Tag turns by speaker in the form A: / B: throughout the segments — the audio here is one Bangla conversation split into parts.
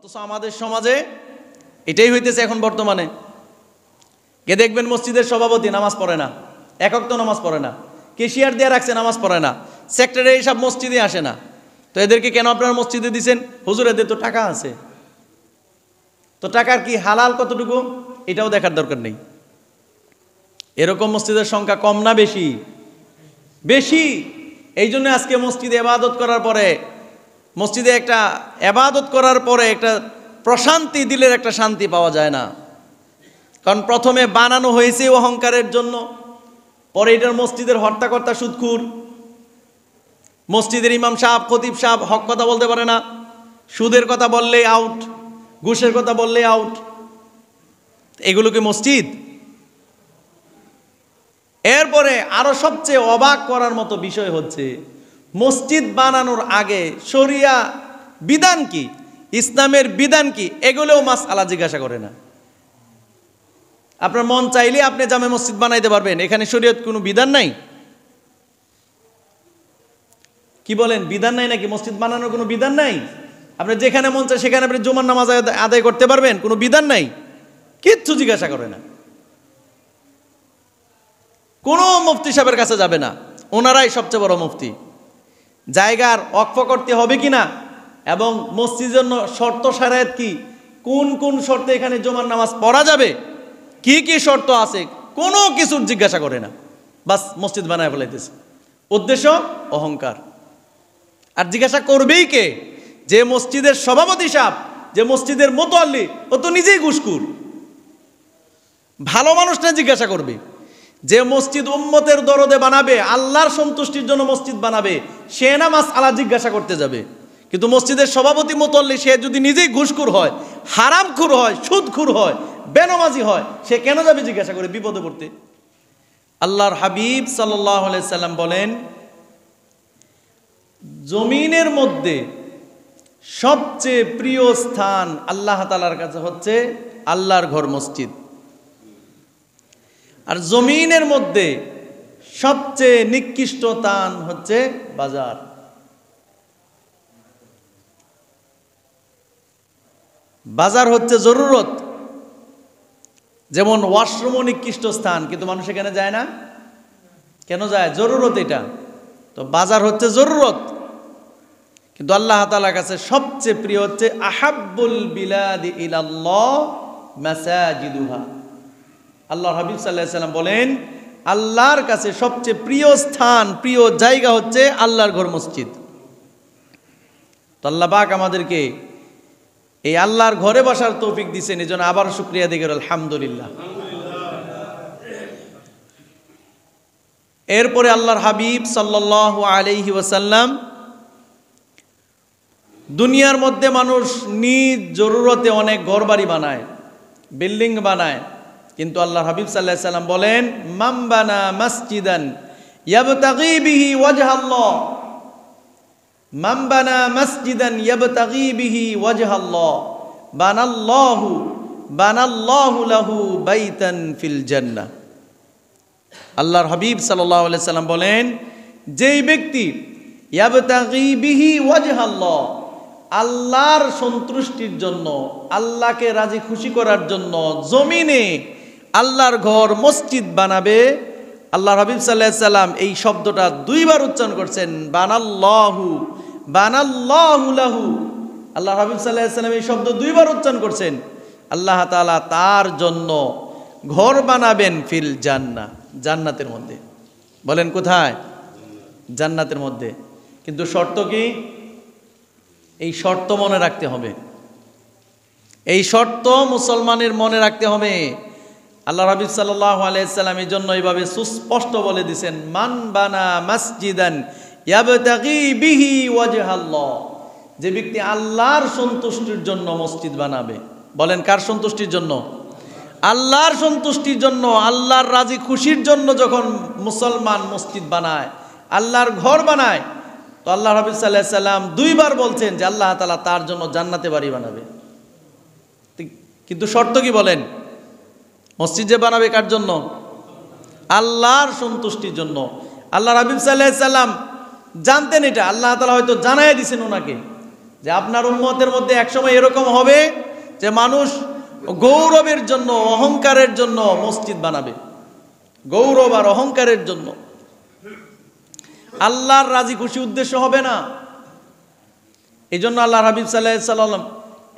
A: অথচ আমাদের সমাজে এটাই হইতেছে এখন বর্তমানে। কে দেখবেন মসজিদের সভাপতি নামাজ পড়ে না, একক তো নামাজ পড়ে না, কেশিয়ার দিয়ে রাখছে নামাজ পড়ে না, সেক্রেটারি এইসব মসজিদে আসে না। তো এদেরকে কেন আপনারা মসজিদে দিচ্ছেন? হুজুর এদের তো টাকা আছে, তো টাকার কি হালাল কতটুকু এটাও দেখার দরকার নেই। এরকম মসজিদের সংখ্যা কম না বেশি? বেশি। এই জন্য আজকে মসজিদে ইবাদত করার পরে, মসজিদে একটা ইবাদত করার পরে একটা প্রশান্তি, দিলের একটা শান্তি পাওয়া যায় না। কারণ প্রথমে বানানো হয়েছে অহংকারের জন্য, পরে এটার মসজিদের হর্তাকর্তা সুদখুর, মসজিদের ইমাম সাহেব খতিব সাহেব হক কথা বলতে পারে না, সুদের কথা বললেই আউট, ঘুষের কথা বললেই আউট। এগুলো কি মসজিদ? এরপরে আরো সবচেয়ে অবাক করার মতো বিষয় হচ্ছে, মসজিদ বানানোর আগে শরিয়া বিধান কি, ইসলামের বিধান কি, এগুলোও মাসআলা জিজ্ঞাসা করে না। আপনার মন চাইলে আপনি জামে মসজিদ বানাইতে পারবেন, এখানে শরীয়ত কোনো বিধান নাই? কি বলেন, বিধান নাই নাকি? মসজিদ বানানোর কোনো বিধান নাই? আপনি যেখানে মন চায় সেখানে আপনি জুমার নামাজ আদায় করতে পারবেন, কোনো বিধান নাই? কিচ্ছু জিজ্ঞাসা করে না। কোনো মুফতি সাহেবের কাছে যাবে না, ওনারাই সবচেয়ে বড় মুফতি। জায়গার ওয়াকফ করতে হবে কিনা এবং মসজিদের জন্য শর্ত শারায়াত কি, কোন কোন শর্তে এখানে জুমার নামাজ পড়া যাবে, কি কি শর্ত আছে, কোনো কিছুর জিজ্ঞাসা করে না। বাস মসজিদ বানায় ফেলাইতেছে, উদ্দেশ্য অহংকার। আর জিজ্ঞাসা করবেই কে? যে মসজিদের সভাপতি সাহেব, যে মসজিদের মুতাল্লি, ও তো নিজেই ঘুষখোর। ভালো মানুষটা জিজ্ঞাসা করবে। যে মসজিদ উম্মতের দরদে বানাবে, আল্লাহর সন্তুষ্টির জন্য মসজিদ বানাবে, সে না মাসআলা জিজ্ঞাসা করতে যাবে। কিন্তু মসজিদের সভাপতি মুতাল্লি সে যদি নিজেই ঘুষখোর হয়, হারামখোর হয়, সুদখোর হয়, বেনামাজি হয়, সে কেন যাবে জিজ্ঞাসা করে বিপদে পড়তে? আল্লাহর হাবিব সাল্লাল্লাহু আলাইহি সাল্লাম বলেন, জমিনের মধ্যে সবচেয়ে প্রিয় স্থান আল্লাহ তাআলার কাছে হচ্ছে আল্লাহর ঘর মসজিদ। আর জমিনের মধ্যে সবচেয়ে নিকৃষ্ট স্থান হচ্ছে বাজার। বাজার হচ্ছে জরুরত। যেমন ওয়াশরুমও নিকৃষ্ট স্থান, কিন্তু মানুষ এখানে যায় না। কেন যায়? জরুরত এটা। তো বাজার হচ্ছে জরুরত, কিন্তু আল্লাহ তাআলার কাছে সবচেয়ে প্রিয় হচ্ছে আহাব্বুল বিলাদি ইলাল্লাহ মাসাজিদুহা। আল্লাহর হাবিব সাল্লাল্লাহু আলাইহি সাল্লাম বলেন, আল্লাহর কাছে সবচেয়ে প্রিয় স্থান, প্রিয় জায়গা হচ্ছে আল্লাহর ঘর মসজিদ। তো আল্লাহ পাক আমাদেরকে এই আল্লাহর ঘরে বসার তৌফিক দিয়েছেন, এজন্য আবার শুকরিয়া দিই আলহামদুলিল্লাহ। এরপরে আল্লাহর হাবিব সাল্লাল্লাহু আলাইহি ওয়াসাল্লাম, দুনিয়ার মধ্যে মানুষ নিজ জরুরতে অনেক ঘরবাড়ি বানায়, বিল্ডিং বানায়, কিন্তু আল্লাহর হাবিব সাল্লাল্লাহু আলাইহি সাল্লাম বলেন, মান বানা মাসজিদান ইয়াবতাগি বিহি ওয়াজহাল্লাহ, মান বানা মাসজিদান ইয়াবতাগি বিহি ওয়াজহাল্লাহ বানাল্লাহু লাহু বাইতান ফিল জান্নাহ। আল্লাহর হাবিব সাল্লাল্লাহু আলাইহি সাল্লাম বলেন, যেই ব্যক্তি ইয়াবতাগি বিহি ওয়াজহাল্লাহ, আল্লাহর সন্তুষ্টির জন্য, আল্লাহকে রাজি খুশি করার জন্য জমিনে আল্লাহর ঘর মসজিদ বানাবে, আল্লাহর হাবিব সাল্লাল্লাহু আলাইহি সাল্লাম এই শব্দটা দুইবার উচ্চারণ করছেন, বানাল্লাহু লাহু। আল্লাহর হাবিব সাল্লাল্লাহু আলাইহি সাল্লাম এই শব্দ দুইবার উচ্চারণ করছেন। আল্লাহ তাআলা তার জন্য ঘর বানাবেন ফিল জান্নাহ, জান্নাতের মধ্যে। বলেন কোথায়? জান্নাতের মধ্যে। কিন্তু শর্ত কি? এই শর্ত মনে রাখতে হবে, এই শর্ত মুসলমানের মনে রাখতে হবে। আল্লাহ হাবিব সাল্লাল্লাহু আলাইহি সাল্লাম এই জন্য এইভাবে সুস্পষ্ট বলে দিয়েছেন, মান বানা মাসজিদান ইয়াবতাগি বিহি ওয়াজহাল্লাহ, যে ব্যক্তি আল্লাহর সন্তুষ্টির জন্য মসজিদ বানাবে। বলেন কার সন্তুষ্টির জন্য? আল্লাহর সন্তুষ্টির জন্য, আল্লাহর রাজি খুশির জন্য যখন মুসলমান মসজিদ বানায়, আল্লাহর ঘর বানায়, তো আল্লাহ হাবিব সাল্লাল্লাহু আলাইহি সাল্লাম দুইবার বলছেন যে আল্লাহ তাআলা তার জন্য জান্নাতে বাড়ি বানাবে। কিন্তু শর্ত কি বলেন? মসজিদ যে বানাবে কার জন্য? আল্লাহর সন্তুষ্টির জন্য। আল্লাহ হাবিব সাল্লাল্লাহু আলাইহি সাল্লাম জানতেন এটা, আল্লাহ তাআলা হয়তো জানায় দিয়েছেন ওনাকে যে আপনার উম্মতের মধ্যে একসময় এরকম হবে যে মানুষ গৌরবের জন্য, অহংকারের জন্য মসজিদ বানাবে, গৌরব আর অহংকারের জন্য। আল্লাহর রাজি খুশি উদ্দেশ্য হবে না। এই জন্য আল্লাহর হাবিব সাল্লাল্লাহু আলাইহি ওয়াসাল্লাম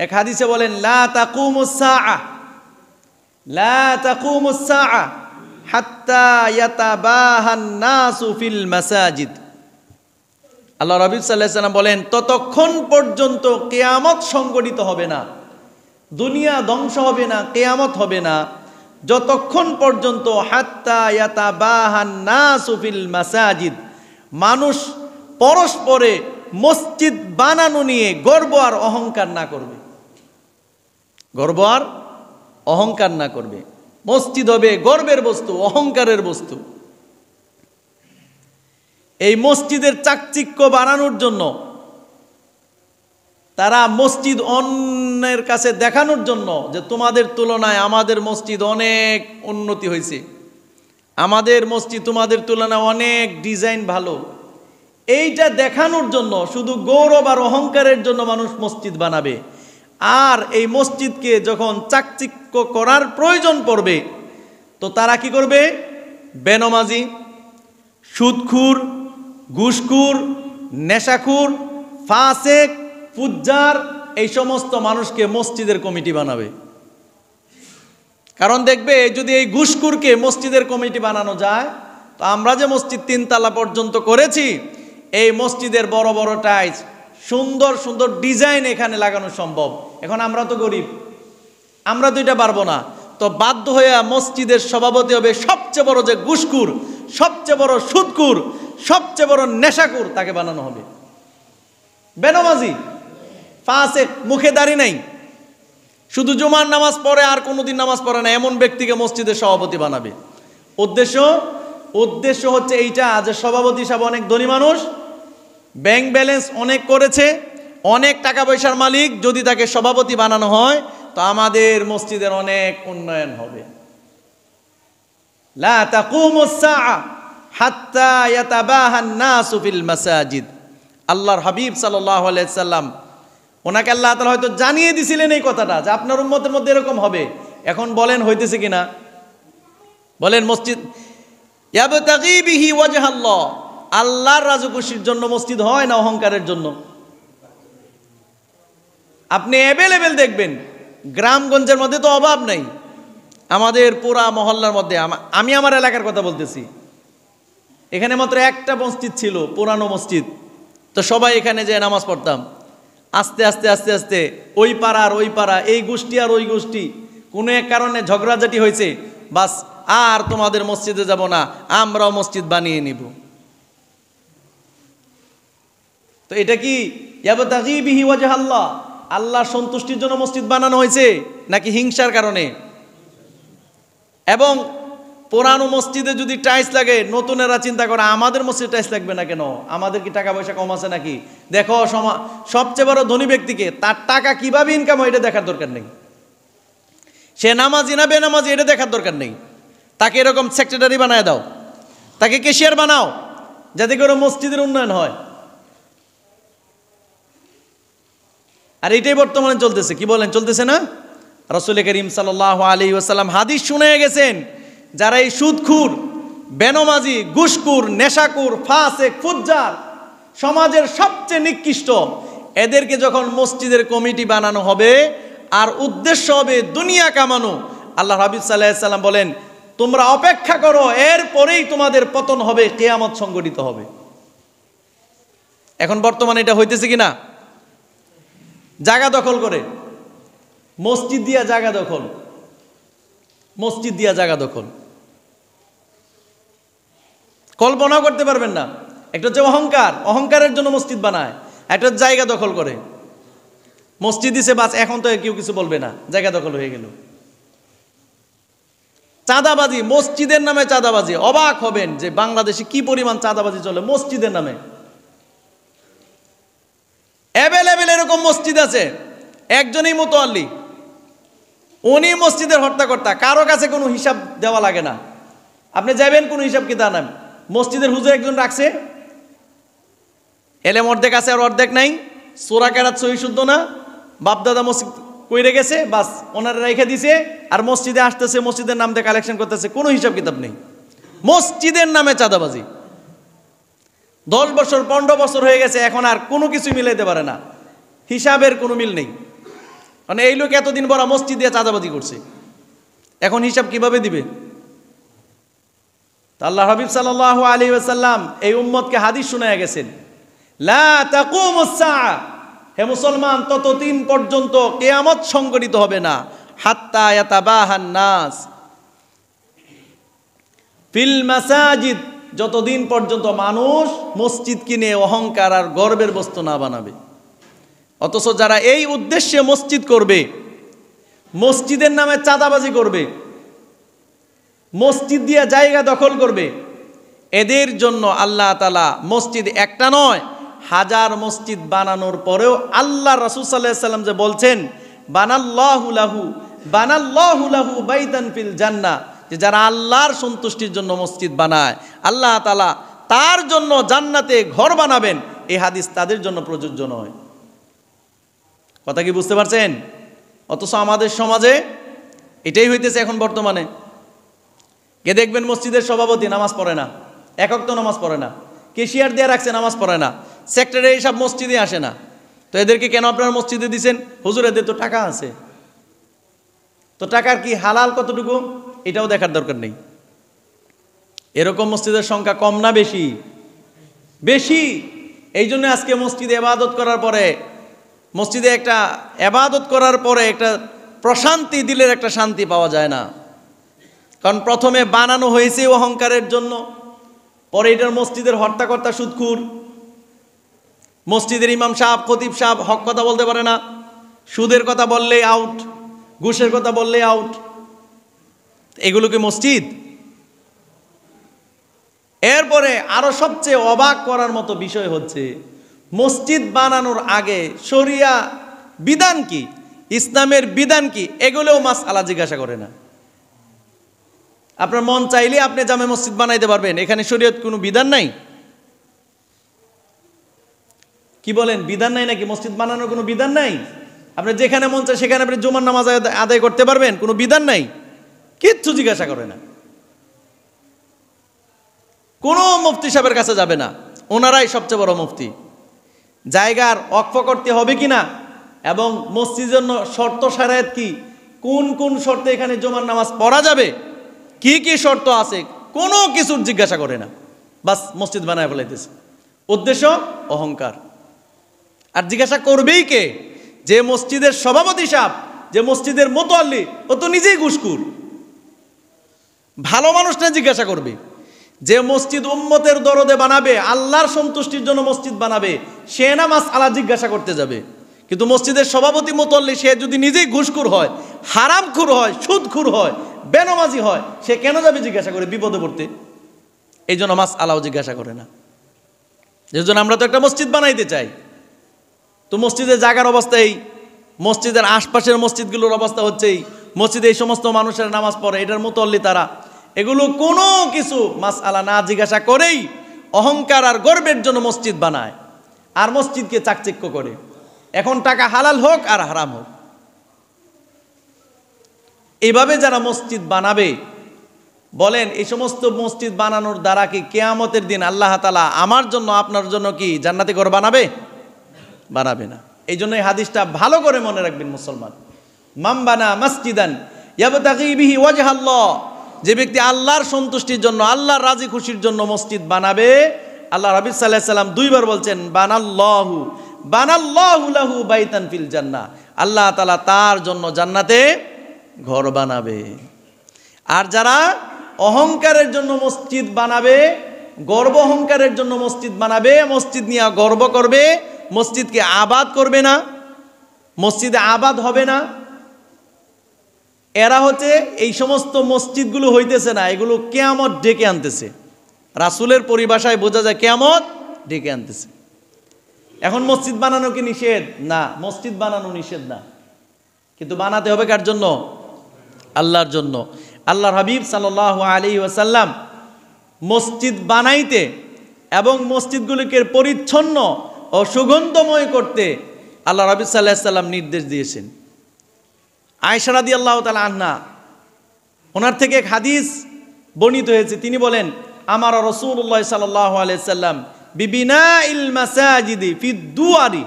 A: এক হাদিসে বলেন, লা তাকুমুস সাআ, লা তাকুমুস সাআ হাত্তা ইয়াতাবাহান নাসু ফিল মাসাজিদ। আল্লাহ হাবিব সাল্লাল্লাহু আলাইহি ওয়াসাল্লাম বলেন, ততক্ষণ পর্যন্ত কিয়ামত সংঘটিত হবে না, দুনিয়া ধ্বংস হবে না, কিয়ামত হবে না, যতক্ষণ পর্যন্ত হাত্তা ইয়াতাবাহান নাসু ফিল মাসাজিদ, মানুষ পরস্পরে মসজিদ বানানো নিয়ে গর্ব আর অহংকার না করবে, গর্ব আর অহংকার না করবে। মসজিদ হবে গর্বের বস্তু, অহংকারের বস্তু। এই মসজিদের চাকচিক্য বাড়ানোর জন্য, তারা মসজিদ অন্যের কাছে দেখানোর জন্য যে তোমাদের তুলনায় আমাদের মসজিদ অনেক উন্নতি হয়েছে, আমাদের মসজিদ তোমাদের তুলনায় অনেক ডিজাইন ভালো, এইটা দেখানোর জন্য, শুধু গৌরব আর অহংকারের জন্য মানুষ মসজিদ বানাবে। আর এই মসজিদকে যখন চাকচিক্য করার প্রয়োজন পড়বে, তো তারা কি করবে? বেনমাজি, সুদখুর, ঘুষখুর, নেশাখুর, ফাসেক, ফুজ্জার, এই সমস্ত মানুষকে মসজিদের কমিটি বানাবে। কারণ দেখবে, যদি এই ঘুষখুরকে মসজিদের কমিটি বানানো যায়, তো আমরা যে মসজিদ 3 তলা পর্যন্ত করেছি, এই মসজিদের বড় বড় টাইলস, সুন্দর সুন্দর ডিজাইন এখানে লাগানো সম্ভব। এখন আমরা তো গরিব, আমরা তো এটা পারবো না, তো বাধ্য হয়ে মসজিদের সভাপতি হবে সবচেয়ে বড় যে ঘুষখুর, সবচেয়ে বড় সুদখুর, সবচেয়ে বড় নেশাখুর, তাকে বানানো হবে। বেনমাজি, ফাসেক, মুখে দাড়ি নাই, শুধু জুমার নামাজ পড়ে আর কোনোদিন নামাজ পড়ে না, এমন ব্যক্তিকে মসজিদের সভাপতি বানাবে। উদ্দেশ্য হচ্ছে এইটা যে সভাপতি সাহেব অনেক ধনী মানুষ, ব্যাংক ব্যালেন্স অনেক করেছে, অনেক টাকা পয়সার মালিক, যদি তাকে সভাপতি বানানো হয় তো আমাদের মসজিদের অনেক উন্নয়ন হবে। লা তাকুমুস সাআ হাত্তা ইয়াতাবাহান নাসু ফিল মাসাজিদ। আল্লাহর হাবিব সাল্লাল্লাহু আলাইহি সাল্লাম, ওনাকে আল্লাহ তাআলা হয়তো জানিয়ে দিয়েছিলেন এই কথাটা যে আপনার উম্মতের মধ্যে এরকম হবে। এখন বলেন হইতেছে কিনা? বলেন, মসজিদ ইয়াবতাগি বিহি ওয়াজহাল্লাহ, আল্লাহর রাজি খুশির জন্য মসজিদ হয় না অহংকারের জন্য? আপনি অ্যাভেলেবেল দেখবেন, গ্রামগঞ্জের মধ্যে তো অভাব নাই, আমাদের পুরা মহল্লার মধ্যে, আমি আমার এলাকার কথা বলতেছি, এখানে মাত্র একটা মসজিদ ছিল, পুরানো মসজিদ, তো সবাই এখানে যেয়ে নামাজ পড়তাম। আস্তে আস্তে আস্তে আস্তে ওই পাড়া আর ওই পাড়া, এই গোষ্ঠী আর ওই গোষ্ঠী, কোনো এক কারণে ঝগড়াঝাটি হয়েছে, বাস আর তোমাদের মসজিদে যাব না, আমরাও মসজিদ বানিয়ে নিব। তো এটা কি ইয়াবতাগি বিহি ওয়াজহাল্লাহ, আল্লাহর সন্তুষ্টির জন্য মসজিদ বানানো হয়েছে নাকি হিংসার কারণে? এবং পুরানো মসজিদে যদি টাইলস লাগে, নতুনেরা চিন্তা করে আমাদের মসজিদে টাইলস লাগবে না কেন, আমাদের কি টাকা পয়সা কম আছে নাকি? দেখো, সবচেয়ে বড় ধনী ব্যক্তিকে তার টাকা কিভাবে ইনকাম হয় এটা দেখার দরকার নেই, সে নামাজি না বেনামাজি এটা দেখার দরকার নেই। তাকে এরকম সেক্রেটারি বানায় দাও, তাকে ক্যাশিয়ার বানাও, যাতে করে মসজিদের উন্নয়ন হয়। আর এটাই বর্তমানে চলতেছে, কি বলেন, চলতেছে না? রাসূল করিম সাল্লাল্লাহু আলাইহি ওয়াসাল্লাম হাদিস শুনে গেছেন, যারা এই সুদখুর, বেনমাজি, ঘুষখুর, নেশাখুর, ফাসেক, ফুজ্জার, সমাজের সবচেয়ে নিকৃষ্ট, এদেরকে যখন মসজিদের কমিটি বানানো হবে আর উদ্দেশ্য হবে দুনিয়া কামানো, আল্লাহ হাবিব সাল্লাল্লাহু আলাইহি ওয়াসাল্লাম বলেন, তোমরা অপেক্ষা করো, এরপরেই তোমাদের পতন হবে, কিয়ামত সংঘটিত হবে। এখন বর্তমানে এটা হইতেছে কিনা? জায়গা দখল করে, মসজিদ দিয়া জায়গা দখল, মসজিদ দিয়া জায়গা দখল, কল্পনাও করতে পারবেন না। একটা হচ্ছে অহংকারের জন্য মসজিদ বানায়, একটা জায়গা দখল করে মসজিদ দিছে, বাস এখন তো কেউ কিছু বলবে না, জায়গা দখল হয়ে গেল। চাঁদাবাজি, মসজিদের নামে চাঁদাবাজি, অবাক হবেন যে বাংলাদেশে কি পরিমাণ চাঁদাবাজি চলে মসজিদের নামে। অ্যাভেলেবেল এরকম মসজিদ আছে, একজনই মুতাওয়াল্লি, উনি মসজিদের হর্তাকর্তা, কারো কাছে কোনো হিসাব দেওয়া লাগে না। আপনি যাবেন, কোনো হিসাব কিতাব নাই, মসজিদের হুজুর একজন রাখছে, এলেম অর্ধেক আছে আর অর্ধেক নাই, সূরা কেরাত সহি শুদ্ধ না, বাপদাদা মসজিদ কইরে গেছে, বাস ওনারা রেখে দিছে, আর মসজিদে আসতেছে, মসজিদের নাম দিয়ে কালেকশন করতেছে, কোনো হিসাব কিতাব নেই। মসজিদের নামে চাঁদাবাজি 10 বছর 15 বছর হয়ে গেছে, এখন আর কোনো কিছু মিলাইতে পারে না, হিসাবের কোনো মিল নেই। মানে এই লোক এতদিন বড় মসজিদ দিয়ে চাঁদাবাজি করছে, এখন হিসাব কিভাবে দিবে? আল্লাহ হাবিব সাল্লাল্লাহু আলাইহি ওয়াসাল্লাম এই উম্মতকে হাদিস শুনায়া গেছেন, লা তাকুমুস সাআ, হে মুসলমান, ততদিন পর্যন্ত কিয়ামত সংঘটিত হবে না, হাত্তা ইয়াতাবাহান নাস ফিল মাসাজিদ, যতদিন পর্যন্ত মানুষ মসজিদ কিনে অহংকার আর গর্বের বস্তু না বানাবে। অথচ যারা এই উদ্দেশ্যে মসজিদ করবে, মসজিদের নামে চাঁদাবাজি করবে, মসজিদ দিয়ে জায়গা দখল করবে, এদের জন্য আল্লাহ তাআলা মসজিদ একটা নয় 1000 মসজিদ বানানোর পরেও আল্লাহ রাসূল সাল্লাল্লাহু আলাইহি ওয়াসাল্লাম যে বলছেন, বানাল্লাহু লাহু বাইতান ফিল জান্নাহ, যে যারা আল্লাহর সন্তুষ্টির জন্য মসজিদ বানায়, আল্লাহ তাআলা তার জন্য জান্নাতে ঘর বানাবেন। এই হাদিস তাদের জন্য প্রযোজ্য নয়। কথা কি বুঝতে পারছেন? অথচ আমাদের সমাজে এটাই হইতেছে এখন বর্তমানে। কে দেখবেন মসজিদের সভাপতি নামাজ পড়ে না, এক ওয়াক্ত নামাজ পড়ে না, কেশিয়ার দিয়ে রাখছে নামাজ পড়ে না, সেক্রেটারি এইসব মসজিদে আসে না। তো এদেরকে কেন আপনারা মসজিদে দিচ্ছেন? হুজুর এদের তো টাকা আছে, তো টাকার কি হালাল কতটুকু এটাও দেখার দরকার নেই। এরকম মসজিদের সংখ্যা কম না বেশি? বেশি। এই জন্য আজকে মসজিদে ইবাদত করার পরে, মসজিদে একটা ইবাদত করার পরে একটা প্রশান্তি, দিলের একটা শান্তি পাওয়া যায় না। কারণ প্রথমে বানানো হয়েছে অহংকারের জন্য, পরে এটার মসজিদের হর্তাকর্তা সুদখুর, মসজিদের ইমাম সাহেব খতিব সাহেব হক কথা বলতে পারে না, সুদের কথা বললেই আউট, ঘুষের কথা বললেই আউট। এগুলো কি মসজিদ? এরপরে আরো সবচেয়ে অবাক করার মতো বিষয় হচ্ছে, মসজিদ বানানোর আগে শরিয়া বিধান কি, ইসলামের বিধান কি, এগুলোও মাসআলা জিজ্ঞাসা করে না। আপনার মন চাইলে আপনি জামে মসজিদ বানাইতে পারবেন, এখানে শরীয়ত কোনো বিধান নাই? কি বলেন, বিধান নাই নাকি? মসজিদ বানানোর কোনো বিধান নাই? আপনি যেখানে মন চায় সেখানে আপনি জুমার নামাজ আদায় করতে পারবেন, কোনো বিধান নাই, কিচ্ছু জিজ্ঞাসা করে না। কোনো মুফতি সাহেবের কাছে যাবে না, ওনারাই সবচেয়ে বড় মুফতি। জায়গার ওয়াকফ করতে হবে কিনা এবং মসজিদের জন্য শর্ত শারায়াত কি, কোন কোন শর্তে এখানে জুমার নামাজ পড়া যাবে, কি কি শর্ত আছে, কোনো কিছুর জিজ্ঞাসা করে না, বাস মসজিদ বানায় ফেলাইতেছে। উদ্দেশ্য অহংকার। আর জিজ্ঞাসা করবেই কে? যে মসজিদের সভাপতি সাহেব, যে মসজিদের মুতাল্লি, ও তো নিজেই ঘুষখোর। ভালো মানুষটা জিজ্ঞাসা করবে। যে মসজিদ উম্মতের দরদে বানাবে, আল্লাহর সন্তুষ্টির জন্য মসজিদ বানাবে, সে না মাসআলা জিজ্ঞাসা করতে যাবে। কিন্তু মসজিদের সভাপতি মুতাল্লি সে যদি নিজেই ঘুষখোর হয়, হারামখোর হয়, সুদখোর হয়, বেনামাজি হয়, সে কেন যাবে জিজ্ঞাসা করে বিপদে পড়তে? এই জন্য মাসআলাও জিজ্ঞাসা করে না। এর জন্য আমরা তো একটা মসজিদ বানাইতে চাই, তো মসজিদের জায়গার অবস্থা এই, মসজিদের আশপাশের মসজিদগুলোর অবস্থা হচ্ছে এই, মসজিদে এই সমস্ত মানুষের নামাজ পড়ে, এটার মুতাল্লি তারা, এগুলো কোনো কিছু মাসআলা না জিজ্ঞাসা করেই অহংকার আর গর্বের জন্য মসজিদ বানায়, আর মসজিদকে চাকচিক্য করে। এখন টাকা হালাল হোক আর হারাম হোক, এইভাবে যারা মসজিদ বানাবে, বলেন এই সমস্ত মসজিদ বানানোর দ্বারা কি কিয়ামতের দিন আল্লাহ তাআলা আমার জন্য আপনার জন্য কি জান্নাতি ঘর বানাবে? বানাবে না। এই জন্য এই হাদিসটা ভালো করে মনে রাখবেন মুসলমান। মান বানা মাসজিদান ইয়াবতাগি বিহি ওয়াজহাল্লাহ, যে ব্যক্তি আল্লাহর সন্তুষ্টির জন্য, আল্লাহর রাজি খুশির জন্য মসজিদ বানাবে, আল্লাহ রাব্বুল সাল্লাল্লাহু আলাইহি সাল্লাম দুইবার বলছেন বানাল্লাহু লাহু বাইতান ফিল জান্নাহ, আল্লাহ তাআলা তার জন্য জান্নাতে ঘর বানাবে। আর যারা অহংকারের জন্য মসজিদ বানাবে, গর্ব অহংকারের জন্য মসজিদ বানাবে, মসজিদ নিয়ে গর্ব করবে, মসজিদকে আবাদ করবে না, মসজিদে আবাদ হবে না, এরা হচ্ছে এই সমস্ত মসজিদগুলো হইতেছে না, এগুলো কিয়ামত ডেকে আনতেছে। রাসূলের পরিভাষায় বোঝা যায় কিয়ামত ডেকে আনতেছে। এখন মসজিদ বানানো কি নিষেধ? না, মসজিদ বানানো নিষেধ না, কিন্তু বানাতে হবে কার জন্য? আল্লাহর জন্য। আল্লাহর হাবিব সাল্লাল্লাহু আলাইহি ওয়াসাল্লাম মসজিদ বানাইতে এবং মসজিদগুলিকে পরিচ্ছন্ন ও সুগন্ধময় করতে আল্লাহ রাবী সাল্লাল্লাহু আলাইহি সাল্লাম নির্দেশ দিয়েছেন। আয়েশা রাদিয়াল্লাহু তাআলা আনহা, ওনার থেকে এক হাদিস বর্ণিত হয়েছে, তিনি বলেন, আমার রাসূলুল্লাহ সাল্লাল্লাহু আলাইহি সাল্লাম বিবিনাইল মাসাজিদি ফিদ দুয়ারি,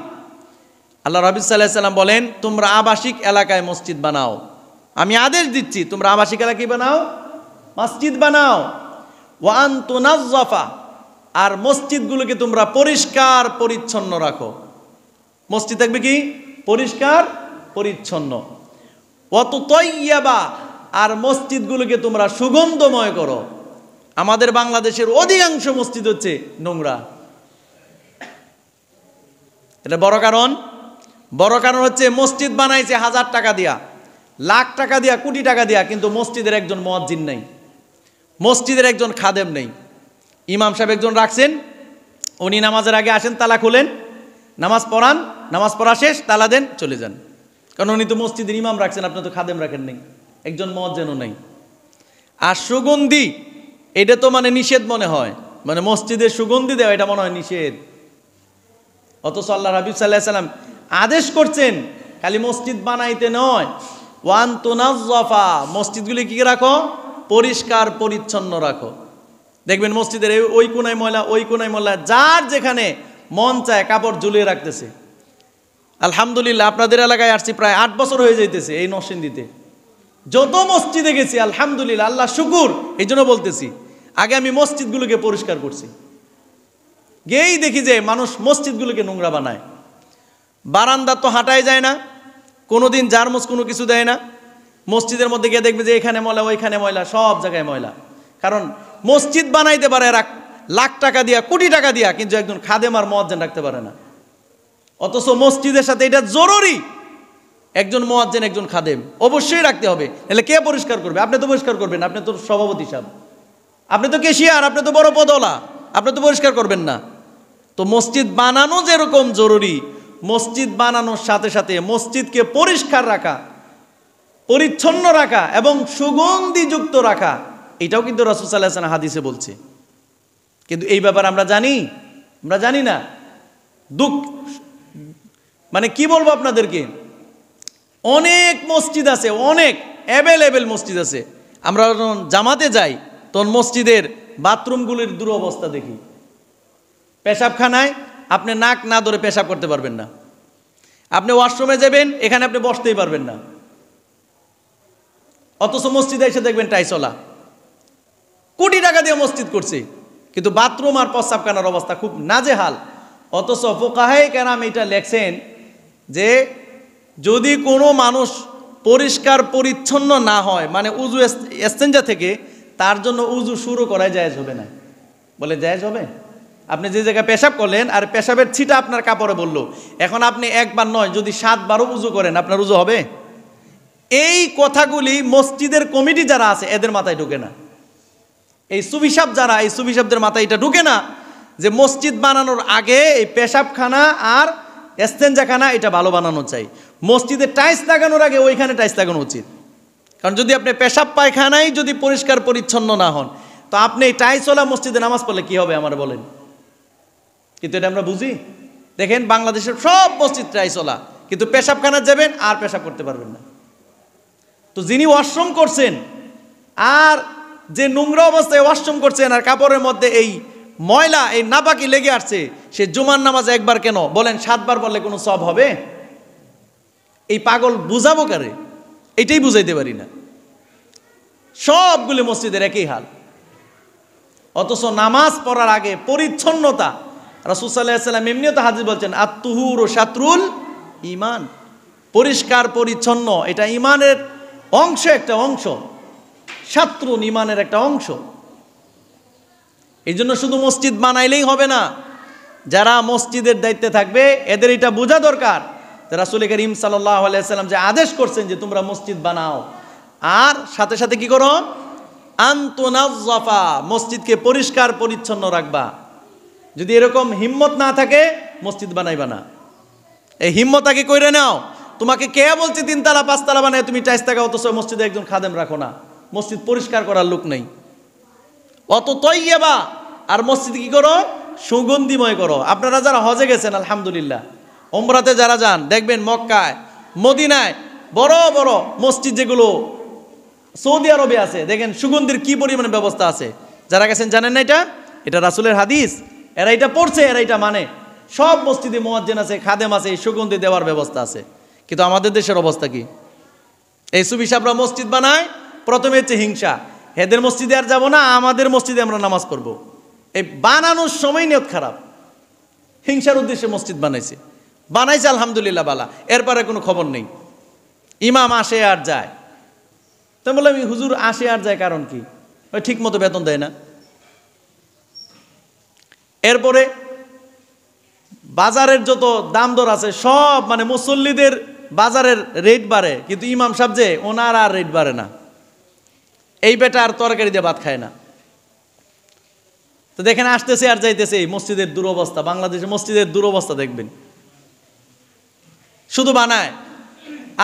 A: আল্লাহ রাবী সাল্লাল্লাহু আলাইহি সাল্লাম বলেন, তোমরা আবাসিক এলাকায় মসজিদ বানাও। আমি আদেশ দিচ্ছি তোমরা আবাসিক এলাকায় বানাও, মসজিদ বানাও। ওয়া আন তুনাজ্জাফা, আর মসজিদগুলোকে তোমরা পরিষ্কার পরিচ্ছন্ন রাখো। মসজিদ থাকবে কি? পরিষ্কার পরিচ্ছন্ন। ওয়া তুতাইয়্যিবা, আর মসজিদগুলোকে তোমরা সুগন্ধময় করো। আমাদের বাংলাদেশের অধিকাংশ মসজিদ হচ্ছে নোংরা। এটা বড় কারণ। বড় কারণ হচ্ছে মসজিদ বানাইছে 1000 টাকা দিয়া, লাখ টাকা দিয়া, কোটি টাকা দিয়া, কিন্তু মসজিদের একজন মুয়াজ্জিন নেই, মসজিদের একজন খাদেম নেই। ইমাম সাহেব একজন রাখছেন, উনি নামাজের আগে আসেন, তালা খুলেন, নামাজ পড়ান, নামাজ পড়া শেষ, তালা দেন, চলে যান। কারণ উনি তো মসজিদের ইমাম রাখছেন, আপনি তো খাদেম রাখেন নেই, একজন মুয়াজ্জিনও নেই। আর সুগন্ধি, এটা তো মানে নিষেধ মনে হয়, মানে মসজিদের সুগন্ধি দেওয়া এটা মনে হয় নিষেধ। অথচ আল্লাহ রাবী সাল্লাল্লাহু আলাইহি সাল্লাম আদেশ করছেন খালি মসজিদ বানাইতে নয়, ওয়ান তুনাজ্জাফা, মসজিদগুলি কি রাখো? পরিষ্কার পরিচ্ছন্ন রাখো। দেখবেন মসজিদের ওই কোনায় ময়লা, ওই কোনায় ময়লা, যার যেখানে মন চায় কাপড় ঝুলিয়ে রাখতেছে। আলহামদুলিল্লাহ, আপনাদের এলাকায় আসছি প্রায় 8 বছর হয়ে যাইতেছে, এই নরসিংদীতে যত মসজিদে গেছি আলহামদুলিল্লাহ, আল্লাহ শুকুর, এই জন্য বলতেছি, আগে আমি মসজিদগুলোকে পরিষ্কার করছি, গিয়েই দেখি যে মানুষ মসজিদগুলোকে নোংরা বানায়। বারান্দা তো হাঁটাই যায় না, কোনোদিন জারমোস কোনো কিছু দেয় না। মসজিদের মধ্যে গিয়ে দেখবে যে এখানে ময়লা, ওইখানে ময়লা, সব জায়গায় ময়লা। কারণ মসজিদ বানাইতে পারে এরা লাখ টাকা দিয়া, কোটি টাকা দিয়া, কিন্তু একজন খাদেম আর মুয়াজ্জিন রাখতে পারে না। অথচ মসজিদের সাথে এটা জরুরি, একজন মুয়াজ্জিন, একজন খাদেম অবশ্যই রাখতে হবে। তাহলে কে পরিষ্কার করবে? আপনি তো পরিষ্কার করবেন, আপনি তো সভাপতি সাহেব, আপনি তো কেশিয়ার, আপনি তো বড় পদওয়ালা, আপনি তো পরিষ্কার করবেন না। তো মসজিদ বানানো যেরকম জরুরি, মসজিদ বানানোর সাথে সাথে মসজিদকে পরিষ্কার রাখা, পরিচ্ছন্ন রাখা এবং সুগন্ধিযুক্ত রাখা, এটাও কিন্তু রাসূল সাল্লাল্লাহু আলাইহি ওয়াসাল্লাম হাদিসে বলছে। কিন্তু এই ব্যাপারে আমরা জানি? আমরা জানি না। দুঃখ, মানে কি বলবো আপনাদেরকে, অনেক মসজিদ আছে, অনেক অ্যাভেলেবেল মসজিদ আছে। আমরা যখন জামাতে যাই তখন মসজিদের বাথরুমগুলির দুরবস্থা দেখি। পেশাবখানায় আপনি নাক না ধরে পেশাব করতে পারবেন না, আপনি ওয়াশরুমে যাবেন, এখানে আপনি বসতেই পারবেন না। অথচ মসজিদে এসে দেখবেন টাইসলা, কোটি টাকা দিয়ে মসজিদ করছে, কিন্তু বাথরুম আর পেশাবখানার অবস্থা খুব নাজেহাল। অথচ ফুকাহায়ে কেরাম এটা লেখছেন যে যদি কোনো মানুষ পরিষ্কার পরিচ্ছন্ন না হয়, মানে উজু ইস্তেঞ্জা থেকে, তার জন্য উজু শুরু করা জায়েজ হবে না। বলে জায়েজ হবে? আপনি যে জায়গায় পেশাব করলেন আর পেশাবের ছিটা আপনার কাপড়ে বললো, এখন আপনি একবার নয় যদি 7 বারও উজু করেন, আপনার উজু হবে? এই কথাগুলি মসজিদের কমিটি যারা আছে এদের মাথায় ঢুকে না। এই সুফিসাব যারা, এই সুফিসাবদের মাথায় এটা ঢুকে না যে মসজিদ বানানোর আগে এই পেশাবখানা আর ইস্তেঞ্জাখানা এটা ভালো বানানো চাই। মসজিদে টাইলস লাগানোর আগে ওইখানে টাইলস লাগানো উচিত। কারণ যদি আপনি পেশাব পায়খানায় যদি পরিষ্কার পরিচ্ছন্ন না হন, তো আপনি এই টাইলসওয়ালা মসজিদে নামাজ পড়লে কি হবে আমার বলেন? কিন্তু এটা আমরা বুঝি। দেখেন বাংলাদেশের সব মসজিদ টাইলসওয়ালা, কিন্তু পেশাবখানা যাবেন আর পেশাব করতে পারবেন না। তো যিনি ওয়াশরুম করছেন আর যে নোংরা অবস্থায় ওয়াশরুম করছেন আর কাপড়ের মধ্যে এই ময়লা, এই নাপাকি লেগে আসছে, সে জুমার নামাজ একবার কেন বলেন 7 বার বললে কোনো সব হবে? এই পাগল বুঝাবো কারে? এটাই বুঝাইতে পারি না। সবগুলি মসজিদের একই হাল। অথচ নামাজ পড়ার আগে পরিচ্ছন্নতা, রাসূল সাল্লাল্লাহু আলাইহি ওয়াসাল্লাম এমনিও তো হাদিস বলছেন, আত-তুহুরু শাতরুল ঈমান, পরিষ্কার পরিচ্ছন্ন এটা ঈমানের অংশ, একটা অংশ, শাতরুল ঈমানের একটা অংশ। এই জন্য শুধু মসজিদ বানাইলেই হবে না, যারা মসজিদের দায়িত্বে থাকবে এদের এটা বোঝা দরকার রাসূল করিম সাল্লাল্লাহু আলাইহি ওয়াসাল্লাম যে আদেশ করছেন যে তোমরা মসজিদ বানাও, আর সাথে সাথে কি করো? আনতুনাজ্জাফা, মসজিদকে পরিষ্কার পরিচ্ছন্ন রাখবা। যদি এরকম হিম্মত না থাকে মসজিদ বানাইবা না। এই হিম্মত আগে কইরে নাও। তোমাকে কে বলছে 3 তলা 5 তলা বানায় তুমি টাইলস টাকা, অথচ মসজিদে একজন খাদেম রাখো না, মসজিদ পরিষ্কার করার লোক নেই। অত তৈয়বা, আর মসজিদ কি করো? সুগন্ধিময় করো। আপনারা যারা হজে গেছেন আলহামদুলিল্লাহ, ওমরাতে যারা যান দেখবেন মক্কায় মদিনায় বড় বড় মসজিদ যেগুলো সৌদি আরবে আছে, দেখেন সুগন্ধির কি পরিমাণে ব্যবস্থা আছে। যারা গেছেন জানেন না, এটা রাসূলের হাদিস, এরা এটা পড়ছে, এরা এটা মানে। সব মসজিদে মুয়াজ্জিন আছে, খাদেম আছে, এই সুগন্ধি দেওয়ার ব্যবস্থা আছে। কিন্তু আমাদের দেশের অবস্থা কি? এই সুফি সাহেবরা মসজিদ বানায়, প্রথমে হচ্ছে হিংসা, এদের মসজিদে আর যাবো না, আমাদের মসজিদে আমরা নামাজ পড়বো। এই বানানোর সময় নিয়ত খারাপ, হিংসার উদ্দেশ্যে মসজিদ বানাইছে আলহামদুলিল্লাহ বালা, এরপরে কোনো খবর নেই। ইমাম আসে আর যায়, তো বললাম হুজুর আসে আর যায় কারণ কি? ওই ঠিক মতো বেতন দেয় না। এরপরে বাজারের যত দাম দর আছে সব মানে মুসল্লিদের বাজারের রেট বাড়ে, কিন্তু ইমাম সাহেব যে ওনার আর রেট বাড়ে না। এই বেটা আর তরকারি দিয়ে ভাত খায় না। তো দেখেন আসতেছে আর যাইতেছে, এই মসজিদের দুরবস্থা, বাংলাদেশের মসজিদের দুরবস্থা দেখবেন। শুধু বানায়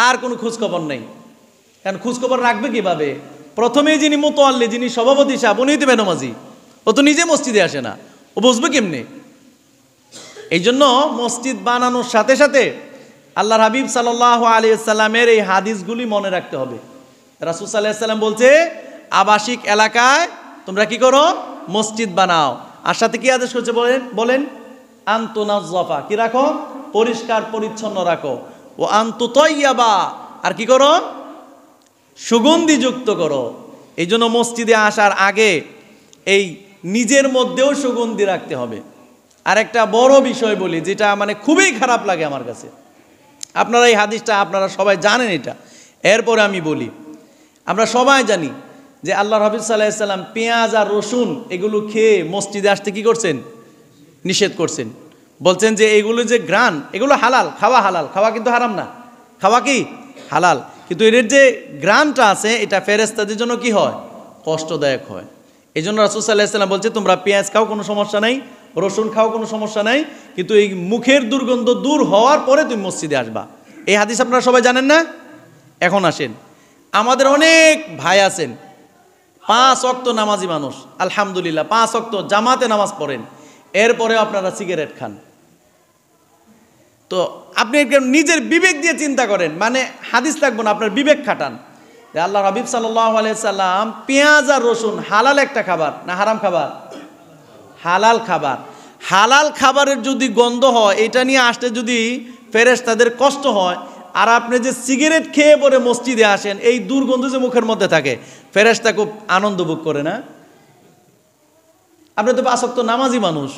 A: আর কোনো খোঁজখবর নেই। কারণ খোঁজখবর রাখবে কিভাবে? প্রথমেই যিনি মুতওয়াল্লি, যিনি সভাপতি সাহেব, উনি তো বেনামাজি, ও তো নিজে মসজিদে আসে না, ও বুঝবে কেমনে? এই জন্য মসজিদ বানানোর সাথে সাথে আল্লাহর হাবিব সাল্লাল্লাহু আলাইহি সাল্লামের এই হাদিসগুলি মনে রাখতে হবে। রাসূল সাল্লাল্লাহু আলাইহি সাল্লাম বলছে, আবাসিক এলাকায় তোমরা কি করো? মসজিদ বানাও। আর সাথে কি আদেশ করছে বলেন? আনতুনাজ্জাফা, কি রাখো? পরিষ্কার পরিচ্ছন্ন রাখো। ও আনতুতাইয়াবা, আর কি করো? সুগন্ধিযুক্ত করো। এই জন্য মসজিদে আসার আগে এই নিজের মধ্যেও সুগন্ধি রাখতে হবে। আর একটা বড় বিষয় বলি, যেটা মানে খুবই খারাপ লাগে আমার কাছে, আপনারা এই হাদিসটা আপনারা সবাই জানেন এটা, এরপরে আমি বলি। আমরা সবাই জানি যে আল্লাহর হাবিব সাল্লাল্লাহু আলাইহি সাল্লাম পেঁয়াজ আর রসুন এগুলো খেয়ে মসজিদে আসতে কি করছেন? নিষেধ করছেন। বলছেন যে এগুলো যে ঘ্রাণ, এগুলো হালাল, খাওয়া কিন্তু হারাম না, খাওয়া কি হালাল, কিন্তু এর যে ঘ্রাণটা আছে এটা ফেরেশতাদের জন্য কি হয়? কষ্টদায়ক হয়। এই জন্য রাসূল সাল্লাল্লাহু আলাইহি সাল্লাম বলছে তোমরা পেঁয়াজ খাও, কোনো সমস্যা নাই, রসুন খাও, কোনো সমস্যা নাই, কিন্তু এই মুখের দুর্গন্ধ দূর হওয়ার পরে তুমি মসজিদে আসবা। এই হাদিস আপনারা সবাই জানেন না? এখন আসেন, আমাদের অনেক ভাই আছেন 5 ওয়াক্ত নামাজি মানুষ, আলহামদুলিল্লাহ 5 ওয়াক্ত জামাতে নামাজ পড়েন, এরপরেও আপনারা সিগারেট খান। তো আপনি নিজের বিবেক দিয়ে চিন্তা করেন, মানে হাদিস লাগবে না, আপনার বিবেক খাটান। আল্লাহর হাবিব সাল্লাল্লাহু আলাইহি সাল্লাম পেঁয়াজ আর রসুন হালাল একটা খাবার না হারাম খাবার? হালাল খাবার। হালাল খাবারের যদি গন্ধ হয়, এটা নিয়ে আসতে যদি ফেরেশতাদের কষ্ট হয়, আর আপনি যে সিগারেট খেয়ে পরে মসজিদে আসেন, এই দুর্গন্ধ যে মুখের মধ্যে থাকে, ফেরেশতা খুব আনন্দ ভোগ করে না? আপনি তো 5 ওয়াক্ত নামাজি মানুষ,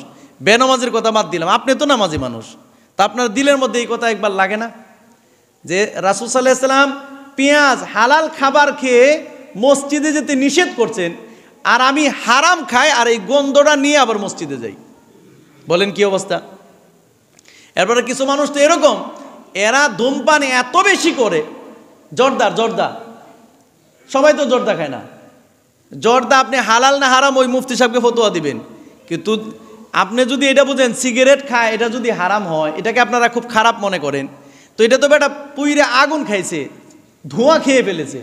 A: বেনামাজির কথা বাদ দিলাম, আপনি তো নামাজি মানুষ, তা আপনার দিলের মধ্যে এই কথা একবার লাগে না যে রাসূল সাল্লাল্লাহু আলাইহি সাল্লাম পেঁয়াজ হালাল খাবার খেয়ে মসজিদে যেতে নিষেধ করছেন, আর আমি হারাম খাই আর এই গন্ধটা নিয়ে আবার মসজিদে যাই? বলেন কি অবস্থা? এরপরে কিছু মানুষ তো এরকম, এরা ধূমপান এত বেশি করে, জর্দা সবাই তো জর্দা খায় না, জর্দা আপনি হালাল না হারাম ওই মুফতি সাহেবকে ফতোয়া দিবেন, কিন্তু আপনি যদি এটা বুঝেন সিগারেট খায় এটা যদি হারাম হয়, এটাকে আপনারা খুব খারাপ মনে করেন, তো এটা তো বেটা পুইরে আগুন খাইছে, ধোঁয়া খেয়ে ফেলেছে,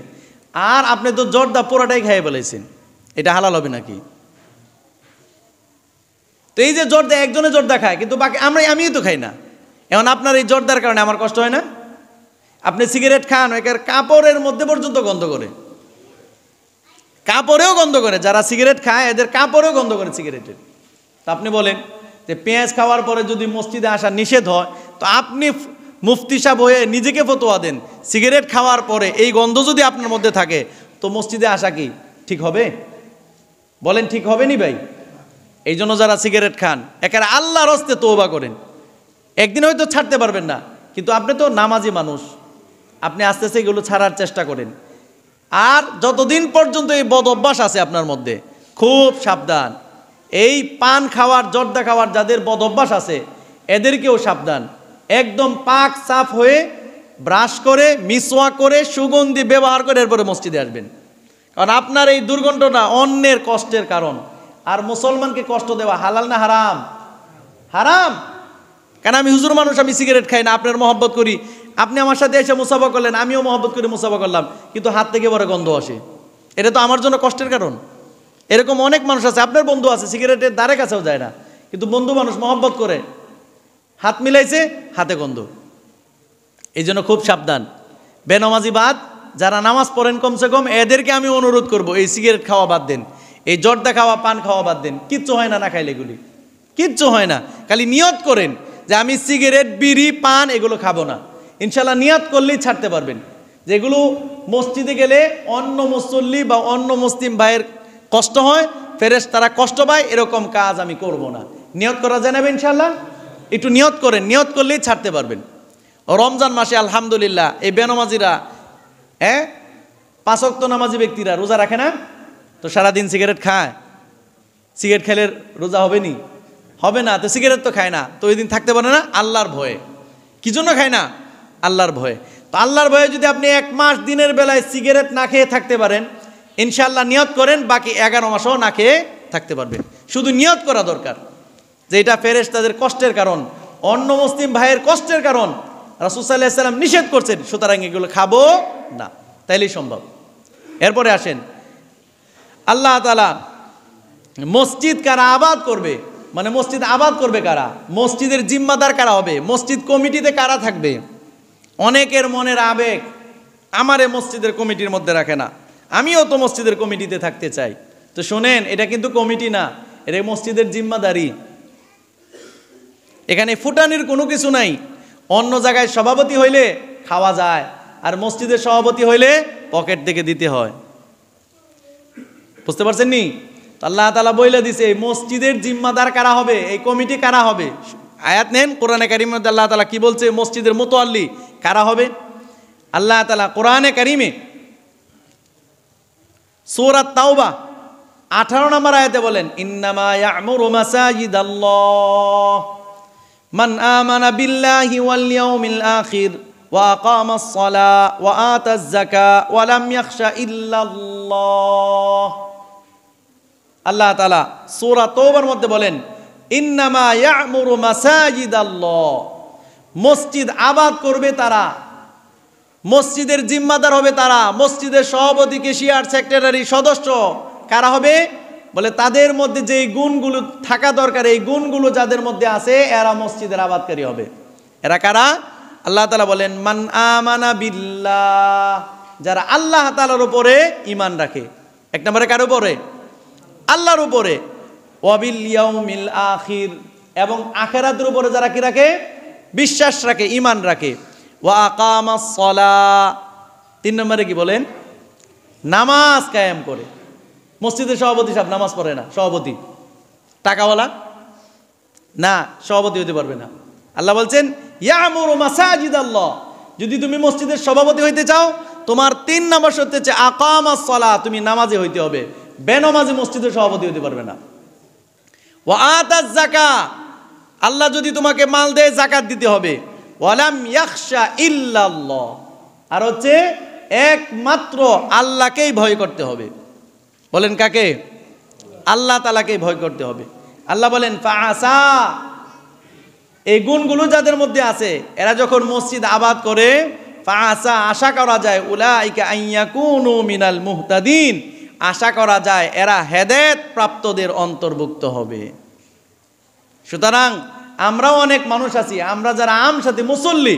A: আর আপনি তো জর্দা পোড়াটাই খেয়ে ফেলেছেন, এটা হালাল হবে নাকি? তো এই যে জর্দা, একজনে জর্দা খায় কিন্তু বাকি আমিও তো খাই না, এখন আপনার এই জর্দার কারণে আমার কষ্ট হয় না? আপনি সিগারেট খান, একের কাপড়ের মধ্যে পর্যন্ত গন্ধ করে, কাপড়েও গন্ধ করে, যারা সিগারেট খায় এদের কাপড়েও গন্ধ করে সিগারেটের। তো আপনি বলেন যে পেঁয়াজ খাওয়ার পরে যদি মসজিদে আসা নিষেধ হয়, তো আপনি মুফতি সাহেব হয়ে নিজেকে ফতোয়া দেন, সিগারেট খাওয়ার পরে এই গন্ধ যদি আপনার মধ্যে থাকে, তো মসজিদে আসা কি ঠিক হবে? বলেন ঠিক হবে নি ভাই? এই জন্য যারা সিগারেট খান একেবারে আল্লাহর হস্তে তওবা করেন, একদিন হয়তো ছাড়তে পারবেন না, কিন্তু আপনি তো নামাজি মানুষ, আপনি আস্তে আস্তে এগুলো ছাড়ার চেষ্টা করেন। আর যতদিন পর্যন্ত এই বদ অভ্যাস আছে আপনার মধ্যে, খুব সাবধান, এই পান খাওয়ার জর্দা খাওয়ার যাদের বদ অভ্যাস আছে এদেরকেও সাবধান, একদম পাক সাফ হয়ে ব্রাশ করে মিসওয়াক করে সুগন্ধি ব্যবহার করে এরপরে মসজিদে আসবেন, কারণ আপনার এই দুর্গন্ধটা অন্যের কষ্টের কারণ। আর মুসলমানকে কষ্ট দেওয়া হালাল না হারাম? হারাম। কেন? আমি হুজুর মানুষ, আমি সিগারেট খাই না, আপনার মহব্বত করি, আপনি আমার সাথে এসে মুসাফা করলেন, আমিও মহব্বত করে মুসাফা করলাম, কিন্তু হাত থেকে বড় গন্ধ আসে, এটা তো আমার জন্য কষ্টের কারণ। এরকম অনেক মানুষ আছে, আপনার বন্ধু আছে সিগারেটের দ্বারে কাছেও যায় না, কিন্তু বন্ধু মানুষ মহব্বত করে, হাত মিলাইছে, হাতে গন্ধ। এই জন্য খুব সাবধান। বেনামাজি বাদ, যারা নামাজ পড়েন কমসে কম এদেরকে আমি অনুরোধ করব, এই সিগারেট খাওয়া বাদ দেন, এই জর্দা খাওয়া, পান খাওয়া বাদ দেন। কিচ্ছু হয় না না খাইলে, এগুলি কিচ্ছু হয় না। খালি নিয়ত করেন যে আমি সিগারেট, বিড়ি, পান এগুলো খাবো না। ইনশাল্লাহ নিয়ত করলেই ছাড়তে পারবেন। যেগুলো মসজিদে গেলে অন্য মুসল্লি বা অন্য মুসলিম ভাইয়ের কষ্ট হয়, ফেরেশতারা কষ্ট পায়, এরকম কাজ আমি করব না। নিয়ত করা জানাবে ইনশাল্লাহ। একটু নিয়ত করেন, নিয়ত করলেই ছাড়তে পারবেন। রমজান মাসে আলহামদুলিল্লাহ এই বেনামাজিরা, 5 ওয়াক্ত নামাজি ব্যক্তিরা রোজা রাখে না, তো সারাদিন সিগারেট খায়। সিগারেট খেলে রোজা হবে নি? হবে না। তো সিগারেট তো খায় না, তো ওই দিন থাকতে পারে না আল্লাহর ভয়ে। কি জন্য খায় না? আল্লাহর ভয়ে। তো আল্লাহর ভয়ে যদি আপনি 1 মাস দিনের বেলায় সিগারেট না খেয়ে থাকতে পারেন, ইনশাআল্লাহ নিয়ত করেন বাকি 11 মাসও না খেয়ে থাকতে পারবেন। শুধু নিয়ত করা দরকার যে এটা ফেরেশতাদের কষ্টের কারণ, অন্য মুসলিম ভাইয়ের কষ্টের কারণ রাসূল সাল্লাল্লাহু আলাইহি ওয়াসাল্লাম নিষেধ করছেন, সুতরাং এগুলো খাবো না, তাইলেই সম্ভব। এরপরে আসেন, আল্লাহ তাআলা মসজিদ কারা আবাদ করবে, মানে মসজিদ আবাদ করবে কারা, মসজিদের জিম্মাদার কারা হবে, মসজিদ কমিটিতে কারা থাকবে। অনেকের মনের আবেগ আমারে মসজিদের কমিটির মধ্যে রাখে না, আমিও তো মসজিদের কমিটিতে থাকতে চাই। তো শোনেন, এটা কিন্তু কমিটি না, এটা মসজিদের জিম্মাদারি। এখানে ফুটানির কোনো কিছু নাই। অন্য জায়গায় সভাপতি হইলে খাওয়া যায়, আর মসজিদের সভাপতি হইলে পকেট থেকে দিতে হয়। বুঝতে পারছেন নি? আল্লাহ তাআলা বইলে দিছে মসজিদের জিম্মাদার কারা হবে, এই কমিটি কারা হবে। আয়াত নেন কোরআনে কারিমে, আল্লাহ তাআলা কি বলছে, মসজিদের মুতাল্লি কারা হবে। আল্লাহ তাআলা কোরআনে কারিমে সূরা তাওবা 18 নম্বর আয়াতে বলেন, ইন্নামা ইয়া'মুরু মাসাজিদাল্লাহ মান আমানা বিল্লাহি ওয়াল ইয়াউমিল আখির ওয়া আকামাস সালাহ ওয়া আতাজ যাকাহ ওয়া লাম ইয়াখশা ইল্লাল্লাহ। আল্লাহ তাআলা সূরা তাওবার মধ্যে বলেন, ইন্নামা ইয়া'মুরু মাসাজিদাল্লাহ, মসজিদ আবাদ করবে তারা, মসজিদের জিম্মাদার হবে তারা, মসজিদের সভাপতি, ক্যাশিয়ার, সেক্রেটারি, সদস্য কারা হবে বলে, তাদের মধ্যে যে গুণগুলো থাকা দরকার, এই গুণগুলো যাদের মধ্যে আছে এরা মসজিদের আবাদকারী হবে। এরা কারা? আল্লাহ তাআলা বলেন, মান আমানা বিল্লাহ, যারা আল্লাহ তাআলার উপরে ঈমান রাখে। 1 নম্বরে কার উপরে? আল্লাহর উপরে। ওয়া বিল ইয়াউমিল আখির, এবং আখিরাতের উপরে যারা কি রাখে? বিশ্বাস রাখে, ঈমান রাখে। ওয়া আকামাস সালাহ, 3 নম্বরে কি বলেন? নামাজ কায়েম করে। মসজিদের সভাপতি সাহেব নামাজ পড়ে না, সভাপতি টাকাওয়ালা না, সভাপতি হতে পারবে না। আল্লাহ বলছেন ইয়া'মুরু মাসাজিদাল্লাহ, যদি তুমি মসজিদের সভাপতি হইতে চাও, তোমার 3 নম্বর শর্ত হচ্ছে আকামাস সালাহ, তুমি নামাজি হইতে হবে। বেনামাজি মসজিদের সভাপতি হতে পারবে না। ওয়া আতাজ যাকাহ, আল্লাহ যদি তোমাকে মাল দেয় যাকাত দিতে হবে। ওয়া লাম ইয়াখশা ইল্লাল্লাহ, আর হচ্ছে একমাত্র আল্লাহকেই ভয় করতে হবে। বলেন কাকে? আল্লাহ তাআলাকেই ভয় করতে হবে। আল্লাহ বলেন ফাআসা, এই গুণগুলো যাদের মধ্যে আছে এরা যখন মসজিদ আবাদ করে, ফাআসা আশা করা যায়, উলাইকা আইয়াকুনু মিনাল মুহতাদিন, আশা করা যায় এরা হেদায়েত প্রাপ্তদের অন্তর্ভুক্ত হবে। সুতরাং আমরাও অনেক মানুষ আছি, আমরা যারা আম সাথে মুসল্লি,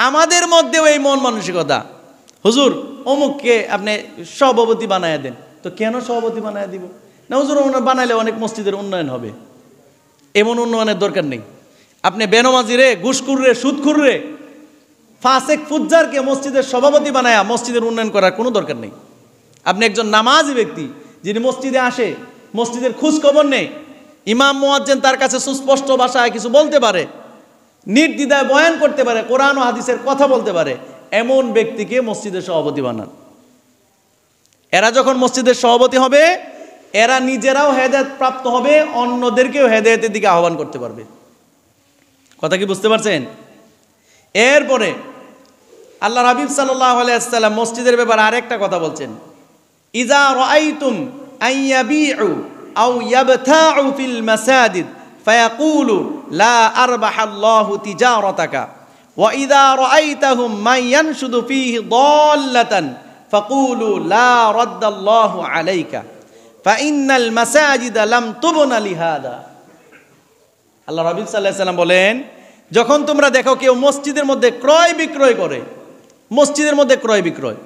A: আমাদের মধ্যেও এই মন মানসিকতা, হুজুর অমুককে আপনি সভাপতি বানায় দেন। তো কেন সভাপতি বানায় দিব না? হুজুর বানাইলে অনেক মসজিদের উন্নয়ন হবে। এমন উন্নয়নের দরকার নেই। আপনি বেনামাজিরে, ঘুষখুররে, সুদখুররে, ফাসেক ফুজ্জারকে মসজিদের সভাপতি বানায়া মসজিদের উন্নয়ন করার কোনো দরকার নেই। আপনি একজন নামাজি ব্যক্তি যিনি মসজিদে আসে, মসজিদের খোঁজ খবর নেই, ইমাম মুয়াজ্জিন তার কাছে সুস্পষ্ট ভাষায় কিছু বলতে পারে, নির্দ্বিধায় বয়ান করতে পারে, কোরআন ও হাদিসের কথা বলতে পারে, এমন ব্যক্তিকে মসজিদের সভাপতি বানান। এরা যখন মসজিদের সভাপতি হবে, এরা নিজেরাও হেদায়েত প্রাপ্ত হবে, অন্যদেরকেও হেদায়েতের দিকে আহ্বান করতে পারবে। কথা কি বুঝতে পারছেন? এরপরে আল্লাহর হাবিব সাল্লাল্লাহু আলাইহি ওয়াসাল্লাম মসজিদের ব্যাপারে আরেকটা কথা বলছেন, ইজা রাআইতুম আইয়াবিউ আও ইয়াবতাউ ফিল মাসাজিদ ফায়াকুলু লা আরবাহাল্লাহু তিজারাতাকা ওয়া ইজা রাআইতাহুম মায়ানশুদু ফীহি দাল্লাতান ফাকুলু লা রাদ্দাল্লাহু আলাইকা ফাইন্নাল মাসাজিদা লাম তুবনা লিহাদা। আল্লাহ রাসূল সাল্লাল্লাহু আলাইহি ওয়াসাল্লাম বলেন, যখন তোমরা দেখো কেউ মসজিদের মধ্যে ক্রয় বিক্রয় করে, মসজিদের মধ্যে ক্রয় বিক্রয়,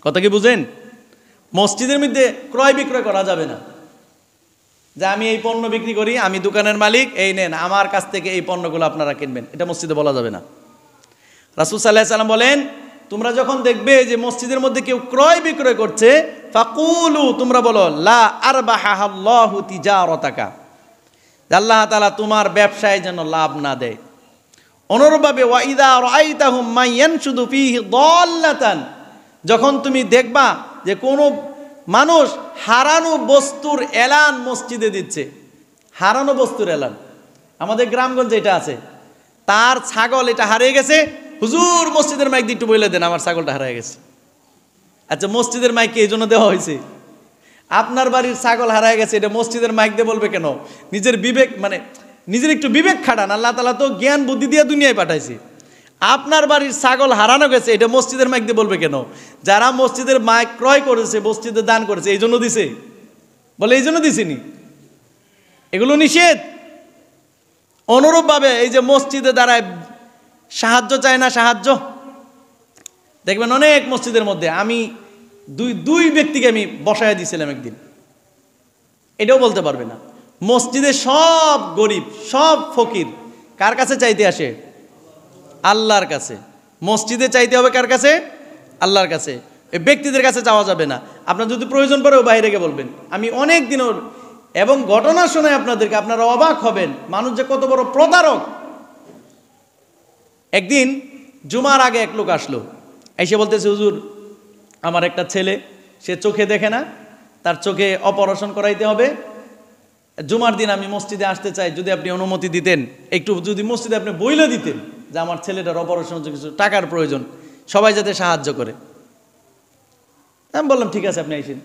A: কথা কি বুঝেন? মসজিদের মধ্যে ক্রয় বিক্রয় করা যাবে না, যে আমি এই পণ্য বিক্রি করি, আমি দোকানের মালিক, এই নেন আমার কাছ থেকে এই পণ্যগুলো আপনারা কিনবেন, এটা মসজিদে বলা যাবে না। রাসূল সাল্লাল্লাহু আলাইহি ওয়াসাল্লাম বলেন, তোমরা যখন দেখবে যে মসজিদের মধ্যে কেউ ক্রয় বিক্রয় করছে, ফাকুলু, তোমরা বলো, লা আরবাহাল্লাহু তিজারাতাকা, আল্লাহ তাআলা তোমার ব্যবসায় যেন লাভ না দেয়। অনুরূপভাবে ওয়া ইযা রাআইতাহুম মায়ানশুদু ফীহি দাল্লাতান, যখন তুমি দেখবা যে কোনো মানুষ হারানো বস্তুর এলান মসজিদে দিচ্ছে, হারানো বস্তুর এলান, আমাদের গ্রামগঞ্জে এটা আছে, তার ছাগল এটা হারিয়ে গেছে, হুজুর মসজিদের মাইক দিয়ে একটু বলে দেন আমার ছাগলটা হারিয়ে গেছে। আচ্ছা, মসজিদের মাইক এই জন্য দেওয়া হয়েছে, আপনার বাড়ির ছাগল হারিয়ে গেছে, এটা মসজিদের মাইক দিয়ে বলবে কেন? নিজের বিবেক, মানে নিজের একটু বিবেক খাটান, আল্লাহ তাআলা তো জ্ঞান বুদ্ধি দিয়ে দুনিয়ায় পাঠাইছে। আপনার বাড়ির ছাগল হারানো গেছে, এটা মসজিদের মাইক দিয়ে বলবে কেন? যারা মসজিদের মাইক ক্রয় করেছে, মসজিদে দান করেছে, এই জন্য দিছে, বলে এই জন্য দিছিনি, এগুলো নিষেধ। অনুরূপভাবে এই যে মসজিদে দাঁড়ায় সাহায্য চায় না, সাহায্য দেখবেন অনেক মসজিদের মধ্যে, আমি দুই ব্যক্তিকে আমি বসায় দিয়েছিলাম একদিন, এটাও বলতে পারবে না। মসজিদে সব গরিব, সব ফকির কার কাছে চাইতে আসে? আল্লাহর কাছে। মসজিদে চাইতে হবে কার কাছে? আল্লাহর কাছে। এই ব্যক্তিদের কাছে যাওয়া যাবে না। আপনার যদি প্রয়োজন পড়েও বাইরে গিয়ে বলবেন। আমি অনেক দিন এবং ঘটনা শোনাই আপনাদেরকে, আপনারা অবাক হবেন মানুষ যে কত বড় প্রতারক। একদিন জুমার আগে এক লোক আসলো, এসে বলতেছে, হুজুর আমার একটা ছেলে, সে চোখে দেখে না, তার চোখে অপারেশন করাইতে হবে, জুমার দিন আমি মসজিদে আসতে চাই, যদি আপনি অনুমতি দিতেন, একটু যদি মসজিদে আপনি বইলে দিতেন যে আমার ছেলেটার অপারেশন হচ্ছে, কিছু টাকার প্রয়োজন, সবাই যাতে সাহায্য করে। আমি বললাম ঠিক আছে, আপনি আইসেন।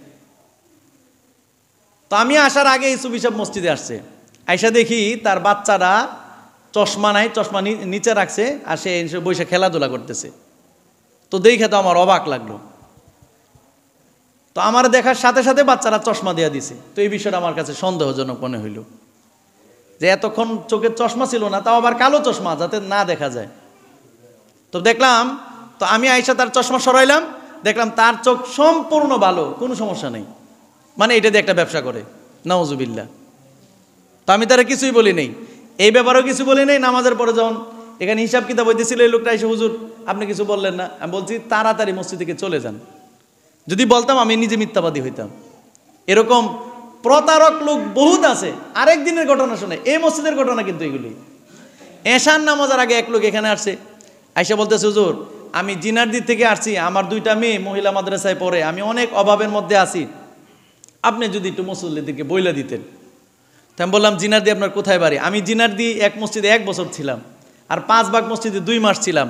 A: তো আমি আসার আগে এই সুবি সব মসজিদে আসছে, আইসা দেখি তার বাচ্চারা চশমা নাই, চশমা নিচে রাখছে, আর সে বসে খেলাধুলা করতেছে। তো দেখে তো আমার অবাক লাগলো। তো আমার দেখার সাথে সাথে বাচ্চারা চশমা দিয়ে দিছে। তো এই বিষয়টা আমার কাছে সন্দেহজনক মনে হইল, যে এতক্ষণ চোখের চশমা ছিল না, তাও আবার কালো চশমা, যাতে না দেখা যায়। তো দেখলাম, তো আমি আইসা তার চশমা সরাইলাম, দেখলাম তার চোখ সম্পূর্ণ ভালো, কোনো সমস্যা নেই, মানে এটা দিয়ে একটা ব্যবসা করে, নাউজুবিল্লাহ। তো আমি তারা কিছুই বলি নেই, এই ব্যাপারেও কিছু বলি নেই। নামাজের পরে যখন এখানে হিসাব কিতাব হইতেছিল, এই লোকটা এসে, হুজুর আপনি কিছু বললেন না। আমি বলছি তাড়াতাড়ি মসজিদ থেকে চলে যান। যদি বলতাম আমি নিজে মিথ্যাবাদী হইতাম। এরকম প্রতারক লোক বহুত আছে। আরেক দিনের ঘটনা শুনে, এই মসজিদের ঘটনা কিন্তু এগুলি। এশার নামাজের আগে এক লোক এখানে আসছে, আইসা বলতেছে, হুজুর আমি জিনারদি থেকে আসছি, আমার 2টা মেয়ে মহিলা মাদ্রাসায় পড়ে, আমি অনেক অভাবের মধ্যে আছি, আপনি যদি একটু মসজিদকে বইলা দিতেন। তো আমি বললাম, জিনারদি আপনার কোথায় বাড়ি? আমি জিনারদি এক মসজিদে 1 বছর ছিলাম, আর 5 ভাগ মসজিদে 2 মাস ছিলাম,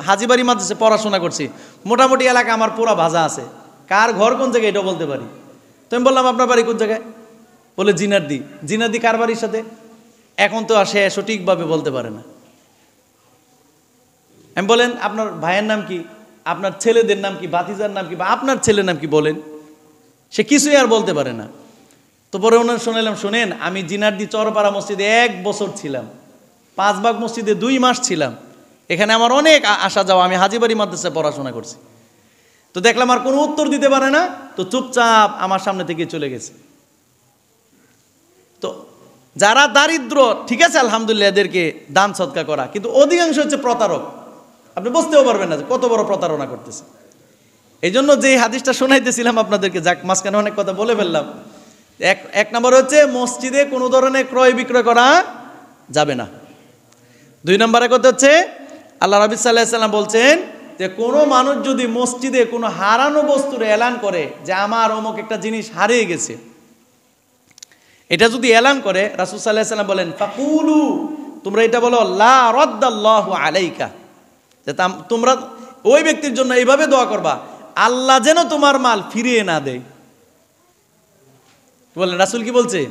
A: হাজিবাড়ি মাদ্রাসায় পড়াশোনা করছি, মোটামুটি এলাকা আমার পুরা ভাজা আছে, কার ঘর কোন জায়গায় এটাও বলতে পারি। তো আমি বললাম, আপনার বাড়ি কোন জায়গায়? বলে জিনারদি। জিনারদি কার বাড়ির সাথে? এখন তো আর সে সঠিকভাবে বলতে পারে না। আমি বলেন, আপনার ভাইয়ের নাম কি, আপনার ছেলেদের নাম কি, ভাতিজার নাম কি, বা আপনার ছেলের নাম কি বলেন। সে কিছুই আর বলতে পারে না। তো পরে ওনার শোনালাম, শোনেন আমি জিনারদি চরপাড়া মসজিদে 1 বছর ছিলাম, 5 ভাগ মসজিদে 2 মাস ছিলাম, এখানে আমার অনেক আসা যাওয়া, আমি হাজিবাড়ি মাদ্রাসায় পড়াশোনা করছি। তো দেখলাম আর কোনো উত্তর দিতে পারে না, তো চুপচাপ আমার সামনে থেকে চলে গেছে। তো যারা দারিদ্র, ঠিক আছে আলহামদুলিল্লাহ, এদেরকে দান সদকা করা, কিন্তু অধিকাংশ হচ্ছে প্রতারক। আপনি বুঝতেও পারবেন না যে কত বড় প্রতারণা করতেছে। এই জন্য যে হাদিসটা শোনাইতেছিলাম আপনাদেরকে, যাক মাঝখানে অনেক কথা বলে ফেললাম। এক নম্বর হচ্ছে মসজিদে কোনো ধরনের ক্রয় বিক্রয় করা যাবে না। 2 নম্বরের কথা হচ্ছে, আল্লাহ রাসূল সাল্লাল্লাহু আলাইহি ওয়াসাল্লাম বলছেন যে কোনো মানুষ যদি মসজিদে কোনো হারানো বস্তুর এলান করে যে আমার অমুক একটা জিনিস হারিয়ে গেছে, এটা যদি এলান করে, রাসূল সাল্লাল্লাহু আলাইহি ওয়াসাল্লাম বলেন, ফাকুলু, তোমরা এটা বলো, লা রাদ্দাল্লাহু আলাইকা, যে তোমরা ওই ব্যক্তির জন্য এইভাবে দোয়া করবা, আল্লাহ যেন তোমার মাল ফিরিয়ে না দেয়। বলেন রাসূল কি বলছে?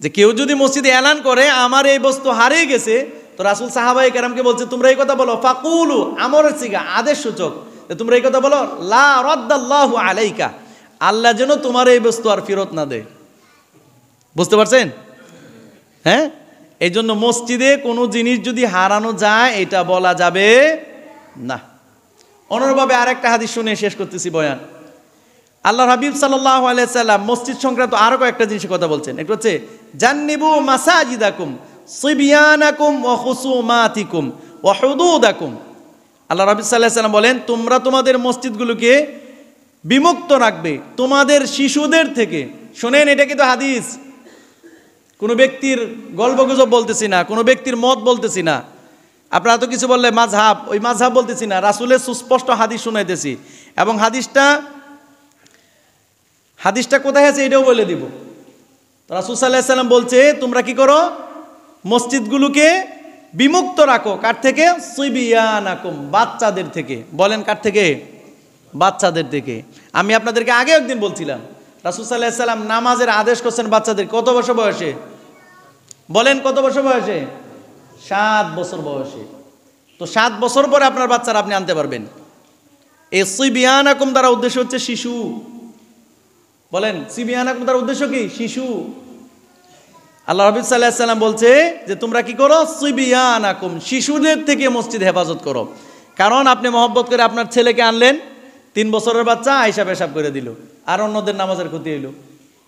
A: যে কেউ যদি মসজিদে এলান করে আমার এই বস্তু হারিয়ে গেছে, তো রাসূল সাহাবায়ে কেরামকে বলছে, তোমরা এই কথা বলো, ফাকুলু, আমরের সিগা, আদেশ সূচক, তোমরা এই কথা বলো, লা রাদ্দাল্লাহু আলাইকা, আল্লাহ যেন তোমার এই বস্তু আর ফেরত না দেয়। বুঝতে পারছেন? হ্যাঁ, এই জন্য মসজিদে কোনো জিনিস যদি হারানো যায় এটা বলা যাবে না। অনুরূপভাবে আরেকটা হাদিস শুনে শেষ করতেছি বয়ান। আল্লাহর হাবিব সাল্লাল্লাহু আলাইহি সাল্লাম মসজিদ সংক্রান্ত আরো কয়েকটা জিনিসের কথা বলছেন। একটা হচ্ছে জান্নিবু মাসাজিদাকুম সিবিয়ানাকুম ওয়া খুসুমাতিকুম ওয়া হুদুদাকুম। আল্লাহর হাবিব সাল্লাল্লাহু আলাইহি সাল্লাম বলেন, তোমরা তোমাদের মসজিদগুলোকে বিমুক্ত রাখবে তোমাদের শিশুদের থেকে। শোনেন, এটা কিন্তু হাদিস, কোনো ব্যক্তির গল্পগুজব বলতেছি না, কোনো ব্যক্তির মত বলতেছি না। আপনারা তো কিছু বললে মাযহাব, ওই মাযহাব বলতেছি না, রাসূলের সুস্পষ্ট হাদিস শুনাইতেছি। এবং হাদিসটা কোথায় আছে এটাও বলে দিব। রাসূল সাল্লাল্লাহু আলাইহি সাল্লাম বলছে, তোমরা কি করো, মসজিদগুলোকে বিমুক্ত রাখো। কার থেকে? সিবিয়ানাকুম, বাচ্চাদের থেকে। বলেন কার থেকে? বাচ্চাদের থেকে। আমি আপনাদেরকে আগে একদিন বলছিলাম, রাসূল সাল্লাল্লাহু আলাইহি সাল্লাম নামাজের আদেশ করছেন বাচ্চাদের কত বছর বয়সে? বলেন কত বছর বয়সে? 7 বছর বয়সে। তো 7 বছর পরে আপনার বাচ্চারা আপনি আনতে পারবেন। এই সিবিয়ানাকুম দ্বারা উদ্দেশ্য হচ্ছে শিশু। বলেন সিবিয়ানাকুম দ্বারা উদ্দেশ্য কি? শিশু। আল্লাহ রাব্বুল সাল্লাল্লাহু আলাইহি সাল্লাম বলছে যে তোমরা কি করো, সিবিয়ানাকুম, শিশুদের থেকে মসজিদ হেফাজত করো। কারণ আপনি মহব্বত করে আপনার ছেলেকে আনলেন, 3 বছরের বাচ্চা আয়সা পেশাব করে দিল, আর অন্যদের নামাজের ক্ষতি হইল,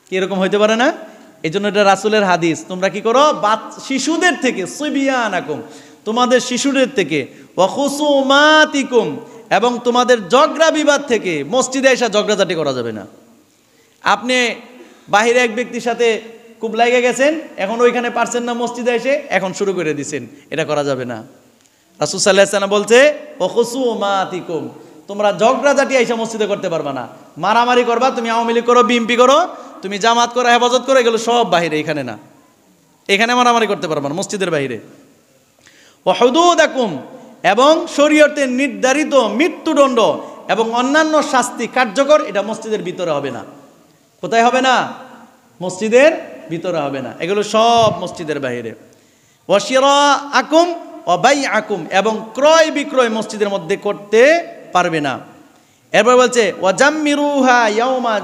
A: কি এরকম হইতে পারে না? এই জন্য এটা রাসূলের হাদিস। তোমরা কি করো, শিশুদের থেকে, সিবিয়ানাকুম, তোমাদের শিশুদের থেকে, ওয়া খুসুমাতিকুম, এবং তোমাদের ঝগড়া বিবাদ থেকে। মসজিদে এসে ঝগড়াঝাটি করা যাবে না। আপনি বাহিরে এক ব্যক্তির সাথে খুব লাগে গেছেন, এখন ওইখানে পারছেন না, মসজিদে এসে এখন শুরু করে দিছেন, এটা করা যাবে না। রাসূল সাল্লাল্লাহু আলাইহি ওয়াসাল্লাম বলছে, ওয়া খুসুমাতিকুম, তোমরা ঝগড়াঝাটি এসে মসজিদে করতে পারবা না। মারামারি করবা, তুমি আওয়ামী লীগ করো, বিএনপি করো, তুমি জামাত করো, হেফাজত করো, এগুলো সব বাহিরে, এখানে না। এখানে মারামারি করতে পারবা না, মসজিদের বাইরে। ওয়া হুদুদাকুম, এবং শরীয়তের নির্ধারিত মৃত্যুদণ্ড এবং অন্যান্য শাস্তি কার্যকর, এটা মসজিদের ভিতরে হবে না। কোথায় হবে না? মসজিদের ভিতরে হবে না, এগুলো সব মসজিদের বাইরে। ওয়া শিরাআকুম ওয়া বাইআকুম, এবং ক্রয় বিক্রয় মসজিদের মধ্যে করতে পারবে না। এরপর বলছে ওয়া জাম্মিরুহা ইয়াউমা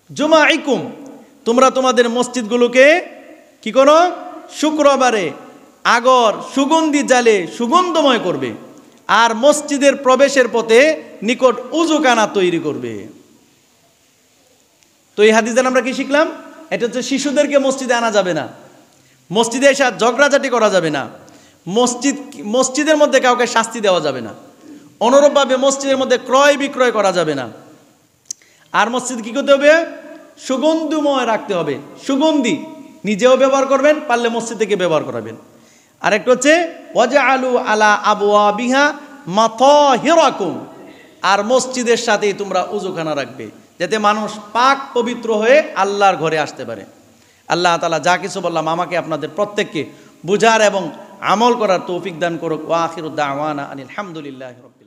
A: জুমাইকুম, তোমরা তোমাদের মসজিদগুলোকে কি করো, শুক্রবারে আগর সুগন্ধি জালে সুগন্ধময় করবে, আর মসজিদের প্রবেশের পথে নিকট উযুখানা তৈরি করবে। তো এই হাদিস দ্বারা আমরা কি শিখলাম? এটা হচ্ছে শিশুদেরকে মসজিদে আনা যাবে না, মসজিদে এসে ঝগড়াঝাটি করা যাবে না, মসজিদের মধ্যে কাউকে শাস্তি দেওয়া যাবে না, অনুরূপভাবে মসজিদের মধ্যে ক্রয় বিক্রয় করা যাবে না। আর মসজিদ কি করতে হবে? সুগন্ধময় রাখতে হবে। সুগন্ধি নিজেও ব্যবহার করবেন, পারলে মসজিদ থেকে ব্যবহার করাবেন। আরেকটা হচ্ছে ওয়াজআলু আলা আবওয়াবিহা মাতাহিরাকুম, আর মসজিদের সাথেই তোমরা উযুখানা রাখবে, যাতে মানুষ পাক পবিত্র হয়ে আল্লাহর ঘরে আসতে পারে। আল্লাহ তাআলা যা কিছু বললাম আমাকে আপনাদের প্রত্যেককে বুঝার এবং আমল করার তৌফিক দান করুক। ওয়া আখিরু দাওয়ানা আনিল হামদুলিল্লাহি রাব্বিল